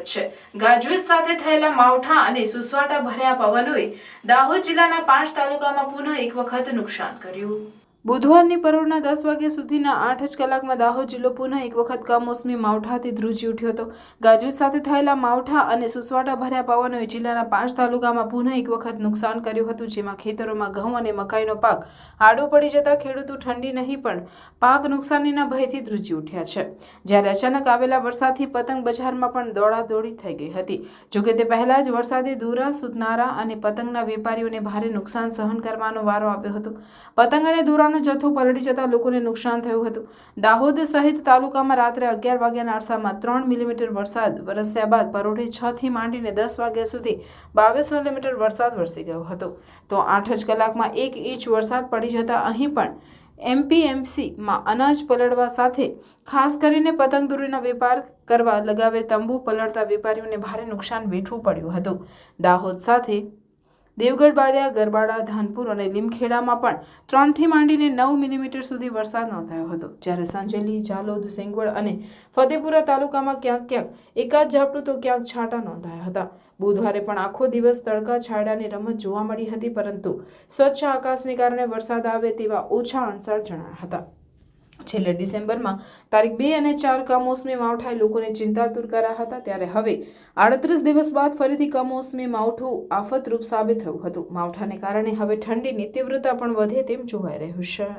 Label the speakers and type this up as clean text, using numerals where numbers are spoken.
Speaker 1: હકીકત છે। ગાજવીજ સાથે થયેલા માવઠા અને સુસવાટા ભર્યા પવનોએ દાહોદ જિલ્લાના 5 તાલુકામાં પુનઃ એક વખત નુકસાન કર્યું। બુધવારની પરોઢના 10 વાગ્યા સુધીના 8 જ કલાકમાં દાહોદ જિલ્લો પુનઃ એક વખત કમોસમી માવઠાથી ધ્રુજી ઉઠ્યો હતો। ગાજવીજ સાથે થયેલા માવઠા અને સુસવાટા ભર્યા પવનોએ જિલ્લાના 5 તાલુકામાં પુનઃ એક વખત નુકસાન કર્યું હતું, જેમાં ખેતરોમાં ઘઉં અને મકાઈનો પાક આડો પડી જતા ખેડૂતો ઠંડી નહીં પણ પાક નુકસાનીના ભયથી ધ્રુજી ઉઠ્યા છે। જ્યારે અચાનક આવેલા વરસાદથી પતંગ બજારમાં પણ દોડાદોડી થઈ ગઈ હતી। જોકે તે પહેલા જ વરસાદે દોરા, સુતનારા અને પતંગના વેપારીઓને ભારે નુકસાન સહન કરવાનો વારો આવ્યો હતો। પતંગ અને દોરાનો જથ્થો પલળી જતા લોકોને નુકસાન થયું હતું। દાહોદ સહિત તાલુકામાં રાત્રે 11 વાગ્યાના અરસામાં 3 મિલીમીટર વરસાદ વરસ્યા બાદ પરોઢે 6 થી માંડીને 10 વાગ્યા સુધી 22 મિલીમીટર વરસાદ વરસી ગયો હતો। તો 8 જ કલાકમાં 1 ઇંચ વરસાદ પડી જતા અહીં પણ એમપીએમસીમાં અનાજ પલળવા સાથે ખાસ કરીને પતંગ દોરીના વેપાર કરવા લગાવેલ તંબુ પલળતા વેપારીઓને ભારે નુકસાન વેઠવું પડ્યું હતું। દાહોદ સાથે દેવગઢ, બારિયા, ગરબાડા, ધાનપુર અને લીમખેડામાં પણ 3 થી માંડીને 9 મિલીમીટર સુધી વરસાદ નોંધાયો હતો। જ્યારે સંજેલી, જાલોદ, સેંગવડ અને ફતેપુરા તાલુકામાં ક્યાંક ક્યાંક એકાદ ઝાપટું તો ક્યાંક છાંટા નોંધાયા હતા। બુધવારે પણ આખો દિવસ તડકા છાંયડાની રમત જોવા મળી હતી, પરંતુ સ્વચ્છ આકાશને કારણે વરસાદ આવે તેવા ઓછા અણસાર જણાયા હતા। છેલ્લે ડિસેમ્બરમાં તારીખ 2 અને 4 કમોસમી માવઠાએ લોકોને ચિંતાતુર કર્યા હતા। ત્યારે હવે 38 દિવસ બાદ ફરીથી કમોસમી માવઠું આફતરૂપ સાબિત થયું હતું। માવઠાને કારણે હવે ઠંડીની તીવ્રતા પણ વધે તેમ જોવાઈ રહ્યું છે।